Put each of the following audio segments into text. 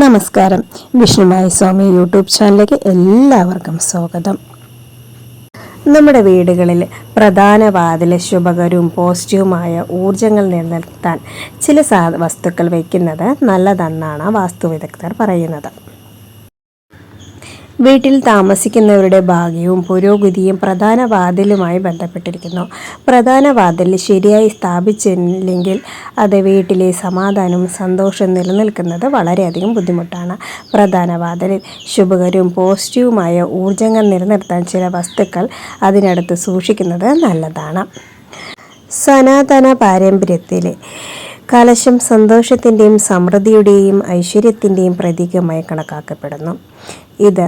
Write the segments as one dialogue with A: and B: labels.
A: നമസ്കാരം. വിഷ്ണുമായ സ്വാമി യൂട്യൂബ് ചാനലിലേക്ക് എല്ലാവർക്കും സ്വാഗതം. നമ്മുടെ വീടുകളിൽ പ്രധാന വാതിൽ ശുഭകരവും പോസിറ്റീവുമായ ഊർജങ്ങൾ നിലനിർത്താൻ ചില വസ്തുക്കൾ വയ്ക്കുന്നത് നല്ലതെന്നാണ് വാസ്തുവിദഗ്ധർ പറയുന്നത്. വീട്ടിൽ താമസിക്കുന്നവരുടെ ഭാഗ്യവും പുരോഗതിയും പ്രധാന വാതിലുമായി ബന്ധപ്പെട്ടിരിക്കുന്നു. പ്രധാന വാതിൽ ശരിയായി സ്ഥാപിച്ചില്ലെങ്കിൽ അത് വീട്ടിലെ സമാധാനവും സന്തോഷവും നിലനിൽക്കുന്നത് വളരെയധികം ബുദ്ധിമുട്ടാണ്. പ്രധാന വാതിലിൽ ശുഭകരവും പോസിറ്റീവുമായ ഊർജങ്ങൾ നിലനിർത്താൻ ചില വസ്തുക്കൾ അതിനടുത്ത് സൂക്ഷിക്കുന്നത് നല്ലതാണ്. സനാതന പാരമ്പര്യത്തിലെ കലശം സന്തോഷത്തിൻ്റെയും സമൃദ്ധിയുടെയും ഐശ്വര്യത്തിൻ്റെയും പ്രതീകമായി കണക്കാക്കപ്പെടുന്നു. ഇത്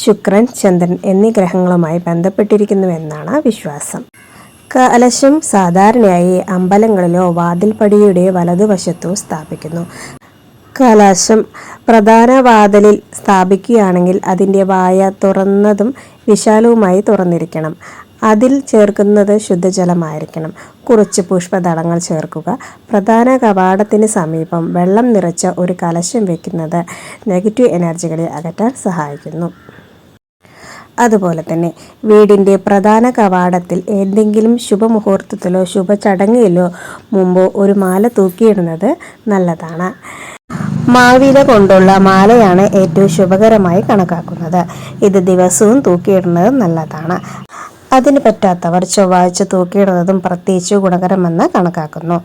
A: ശുക്രൻ, ചന്ദ്രൻ എന്നീ ഗ്രഹങ്ങളുമായി ബന്ധപ്പെട്ടിരിക്കുന്നുവെന്നാണ് വിശ്വാസം. കലശം സാധാരണയായി അമ്പലങ്ങളിലോ വാതിൽപ്പടിയുടെ വലതുവശത്തോ സ്ഥാപിക്കുന്നു. കലശം പ്രധാന വാതിലിൽ സ്ഥാപിക്കുകയാണെങ്കിൽ അതിൻ്റെ വായ തുറന്നതും വിശാലവുമായി തുറന്നിരിക്കണം. അതിൽ ചേർക്കുന്നത് ശുദ്ധജലമായിരിക്കണം. കുറച്ച് പുഷ്പദളങ്ങൾ ചേർക്കുക. പ്രധാന കവാടത്തിന് സമീപം വെള്ളം നിറച്ച ഒരു കലശം വയ്ക്കുന്നത് നെഗറ്റീവ് എനർജികളെ അകറ്റാൻ സഹായിക്കുന്നു. അതുപോലെ തന്നെ വീടിൻ്റെ പ്രധാന കവാടത്തിൽ ഏതെങ്കിലും ശുഭമുഹൂർത്തത്തിലോ ശുഭചടങ്ങിലോ മുമ്പോ ഒരു മാല തൂക്കിയിടുന്നത് നല്ലതാണ്. മാവില കൊണ്ടുള്ള മാലയാണ് ഏറ്റവും ശുഭകരമായി കണക്കാക്കുന്നത്. ഇത് ദിവസവും തൂക്കിയിടുന്നത് നല്ലതാണ്. അതിന് പറ്റാത്തവർ ചൊവ്വാഴ്ച തൂക്കിയിടുന്നതും പ്രത്യേകിച്ച് ഗുണകരമെന്ന് കണക്കാക്കുന്നു.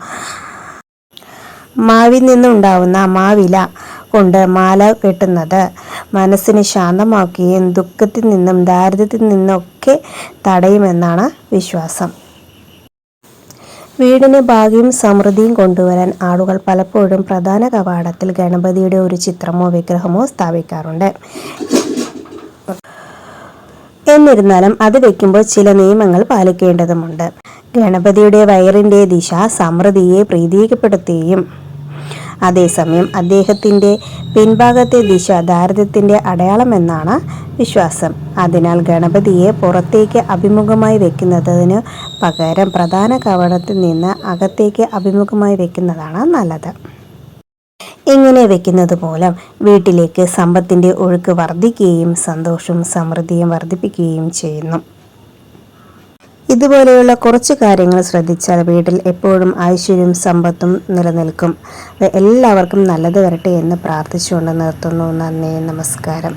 A: മാവിൽ നിന്നുണ്ടാവുന്ന മാവില കൊണ്ട് മാല കെട്ടുന്നത് മനസ്സിനെ ശാന്തമാക്കുകയും ദുഃഖത്തിൽ നിന്നും ദാരിദ്ര്യത്തിൽ നിന്നൊക്കെ തടയുമെന്നാണ് വിശ്വാസം. വീടിന് ഭാഗ്യവും സമൃദ്ധിയും കൊണ്ടുവരാൻ ആളുകൾ പലപ്പോഴും പ്രധാന കവാടത്തിൽ ഗണപതിയുടെ ഒരു ചിത്രമോ വിഗ്രഹമോ സ്ഥാപിക്കാറുണ്ട്. എന്നിരുന്നാലും അത് വയ്ക്കുമ്പോൾ ചില നിയമങ്ങൾ പാലിക്കേണ്ടതുണ്ട്. ഗണപതിയുടെ വയറിൻ്റെ ദിശ സമൃദ്ധിയെ പ്രതീകപ്പെടുത്തുകയും അതേസമയം അദ്ദേഹത്തിൻ്റെ പിൻഭാഗത്തെ ദിശ ദാരിദ്ര്യത്തിൻ്റെ അടയാളമെന്നാണ് വിശ്വാസം. അതിനാൽ ഗണപതിയെ പുറത്തേക്ക് അഭിമുഖമായി വയ്ക്കുന്നതിന് പകരം പ്രധാന കവാടത്തിൽ നിന്ന് അകത്തേക്ക് അഭിമുഖമായി വയ്ക്കുന്നതാണ് നല്ലത്. ഇങ്ങനെ വയ്ക്കുന്നത് മൂലം വീട്ടിലേക്ക് സമ്പത്തിൻ്റെ ഒഴുക്ക് വർദ്ധിക്കുകയും സന്തോഷവും സമൃദ്ധിയും വർദ്ധിപ്പിക്കുകയും ചെയ്യുന്നു. ഇതുപോലെയുള്ള കുറച്ച് കാര്യങ്ങൾ ശ്രദ്ധിച്ചാൽ വീട്ടിൽ എപ്പോഴും ഐശ്വര്യവും സമ്പത്തും നിലനിൽക്കും. എല്ലാവർക്കും നല്ലത് വരട്ടെ എന്ന് പ്രാർത്ഥിച്ചുകൊണ്ട് നിർത്തുന്നു. നന്ദി, നമസ്കാരം.